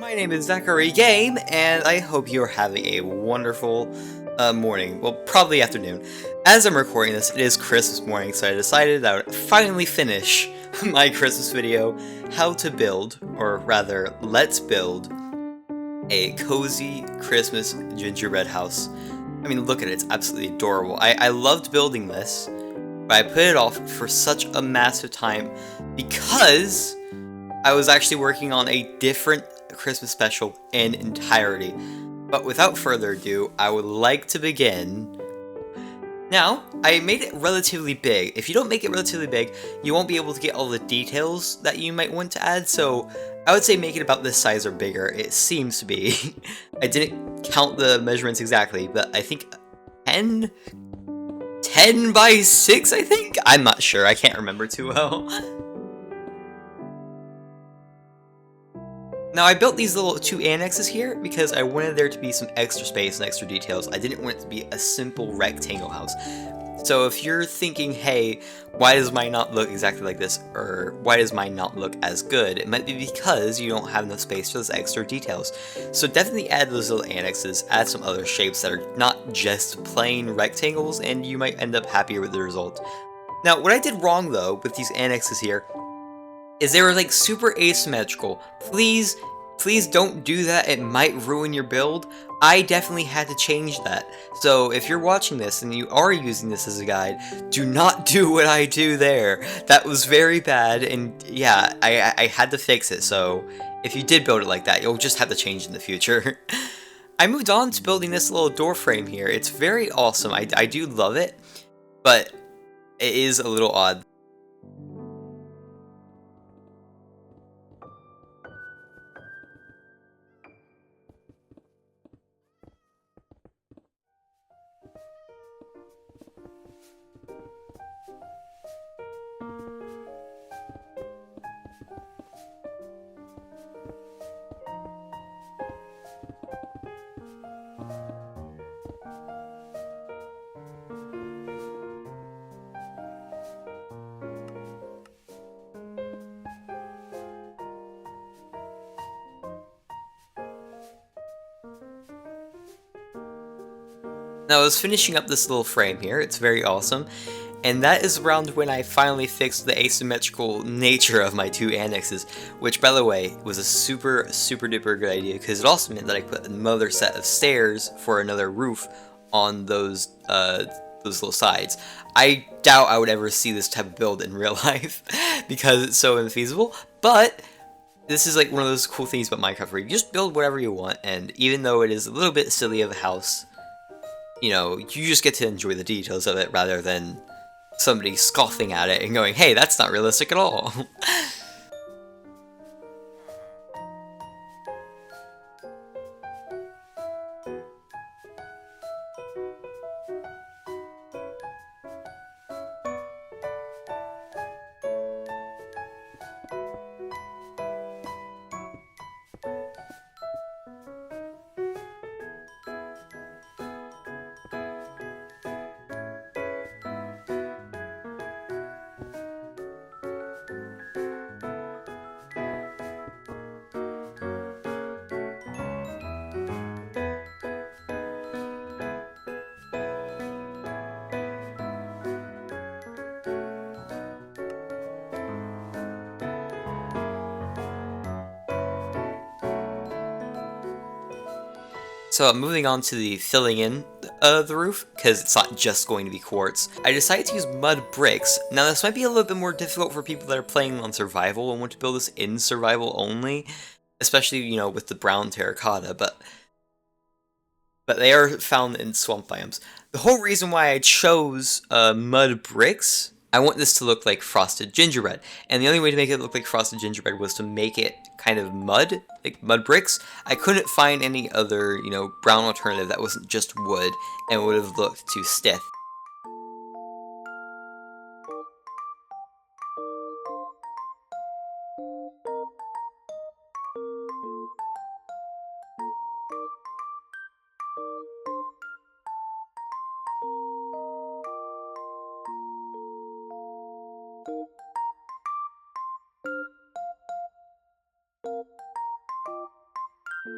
My name is Zachary Game, and I hope you're having a wonderful morning. Well, probably afternoon. As I'm recording this, it is Christmas morning, so I decided I would finally finish my Christmas video, how to build, or rather, let's build, a cozy Christmas gingerbread house. I mean, look at it, it's absolutely adorable. I loved building this, but I put it off for such a massive time because I was actually working on a different Christmas special in entirety. But without further ado, I would like to begin. Now, I made it relatively big. If you don't make it relatively big, you won't be able to get all the details that you might want to add, so I would say make it about this size or bigger. It seems to be. I didn't count the measurements exactly, but I think 10 by 6, I think? I'm not sure, I can't remember too well. Now, I built these little two annexes here because I wanted there to be some extra space and extra details. I didn't want it to be a simple rectangle house. So if you're thinking, hey, why does mine not look exactly like this, or why does mine not look as good, it might be because you don't have enough space for those extra details. So definitely add those little annexes, add some other shapes that are not just plain rectangles, and you might end up happier with the result. Now, what I did wrong, though, with these annexes here, is they were like super asymmetrical. Please don't do that, it might ruin your build. I definitely had to change that. So if you're watching this and you are using this as a guide, do not do what I do there. That was very bad, and yeah, I had to fix it, so if you did build it like that, you'll just have to change in the future. I moved on to building this little door frame here. It's very awesome, I do love it, but it is a little odd. Now, I was finishing up this little frame here, it's very awesome, and that is around when I finally fixed the asymmetrical nature of my two annexes, which, by the way, was a super duper good idea, because it also meant that I put another set of stairs for another roof on those little sides. I doubt I would ever see this type of build in real life, because it's so infeasible, but this is like one of those cool things about Minecraft where you just build whatever you want, and even though it is a little bit silly of a house, you know, you just get to enjoy the details of it rather than somebody scoffing at it and going, hey, that's not realistic at all. So moving on to the filling in the roof, because it's not just going to be quartz, I decided to use mud bricks. Now this might be a little bit more difficult for people that are playing on survival and want to build this in survival only, especially, you know, with the brown terracotta, but they are found in swamp biomes. The whole reason why I chose mud bricks, I want this to look like frosted gingerbread, and the only way to make it look like frosted gingerbread was to make it kind of mud, like mud bricks. I couldn't find any other, you know, brown alternative that wasn't just wood and would have looked too stiff. Oh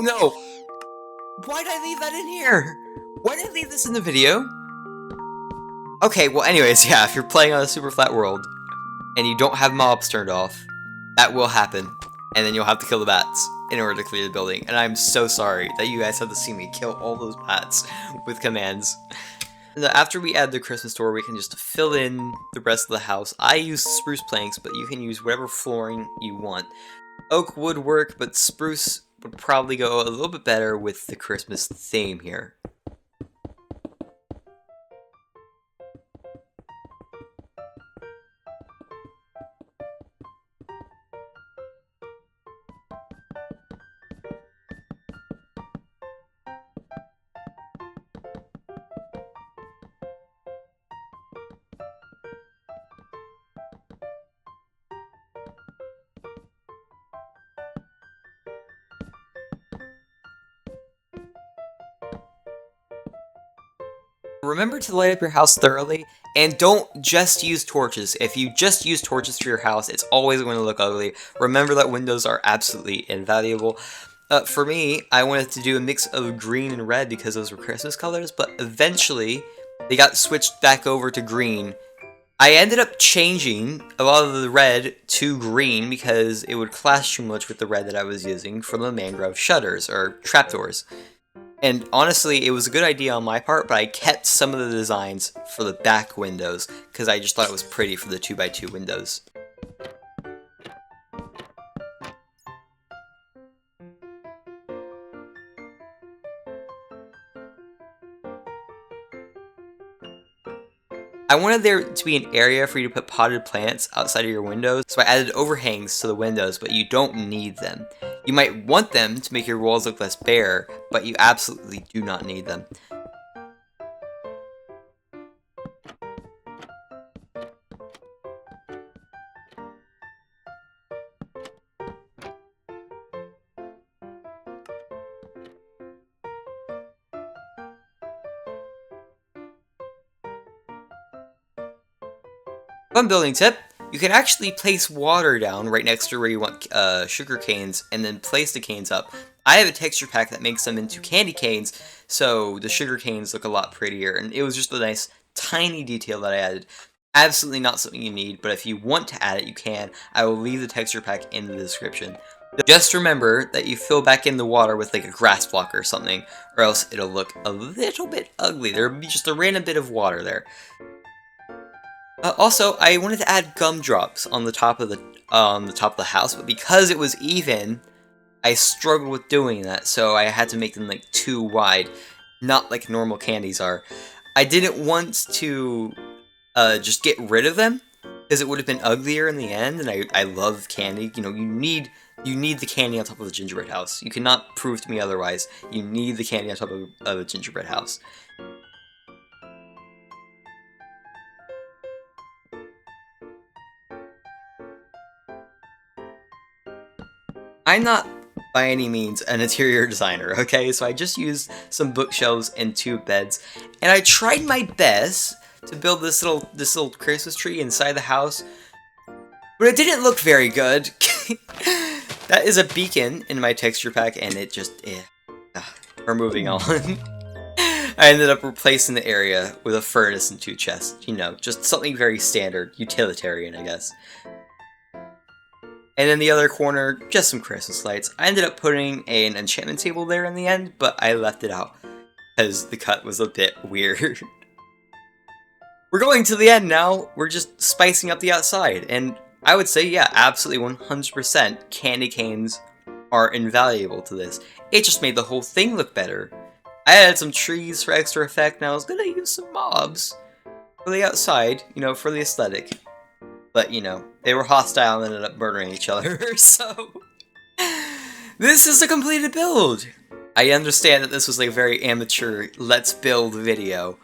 no! Why did I leave that in here? Why did I leave this in the video? Okay, well anyways, yeah, if you're playing on a super flat world, and you don't have mobs turned off, that will happen. And then you'll have to kill the bats in order to clear the building. And I'm so sorry that you guys had to see me kill all those bats with commands. After we add the Christmas door, we can just fill in the rest of the house. I use spruce planks, but you can use whatever flooring you want. Oak would work, but spruce would probably go a little bit better with the Christmas theme here. Remember to light up your house thoroughly, and don't just use torches. If you just use torches for your house, it's always going to look ugly. Remember that windows are absolutely invaluable. For me, I wanted to do a mix of green and red because those were Christmas colors, but eventually they got switched back over to green. I ended up changing a lot of the red to green because it would clash too much with the red that I was using from the mangrove shutters, or trapdoors. And honestly, it was a good idea on my part, but I kept some of the designs for the back windows, because I just thought it was pretty for the 2x2 windows. I wanted there to be an area for you to put potted plants outside of your windows, so I added overhangs to the windows, but you don't need them. You might want them to make your walls look less bare, but you absolutely do not need them. Fun building tip, you can actually place water down right next to where you want sugar canes and then place the canes up. I have a texture pack that makes them into candy canes, so the sugar canes look a lot prettier, and it was just a nice tiny detail that I added. Absolutely not something you need, but if you want to add it, you can. I will leave the texture pack in the description. Just remember that you fill back in the water with like a grass block or something, or else it'll look a little bit ugly. There'll be just a random bit of water there. Also, I wanted to add gumdrops on the top of the house, but because it was even, I struggled with doing that, so I had to make them like too wide, not like normal candies are. I didn't want to just get rid of them, because it would have been uglier in the end, and I love candy. You know, you need the candy on top of the gingerbread house. You cannot prove to me otherwise. You need the candy on top of a gingerbread house. I'm not by any means an interior designer, okay? So I just used some bookshelves and 2 beds, and I tried my best to build this little Christmas tree inside the house, but it didn't look very good. That is a beacon in my texture pack, and it just, we're moving on. I ended up replacing the area with a furnace and 2 chests, you know, just something very standard, utilitarian, I guess. And in the other corner, just some Christmas lights. I ended up putting an enchantment table there in the end, but I left it out because the cut was a bit weird. we're going to the end now. We're just spicing up the outside. And I would say, yeah, absolutely 100% candy canes are invaluable to this. It just made the whole thing look better. I added some trees for extra effect, and I was gonna use some mobs for the outside, you know, for the aesthetic. But, you know, they were hostile and ended up murdering each other, so... This is a completed build! I understand that this was like a very amateur let's build video.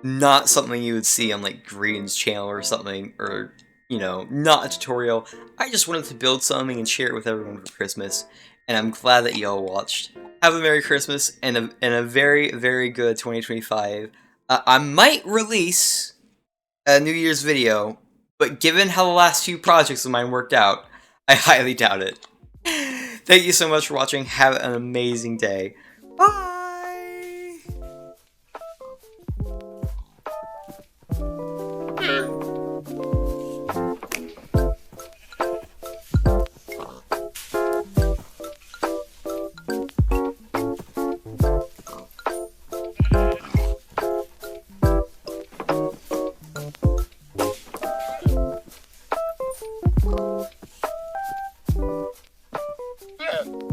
Not something you would see on like Green's channel or something, or, you know, not a tutorial. I just wanted to build something and share it with everyone for Christmas, and I'm glad that y'all watched. Have a Merry Christmas and a very, very good 2025. I might release a New Year's video, but given how the last few projects of mine worked out, I highly doubt it. Thank you so much for watching. Have an amazing day. Bye! Yeah.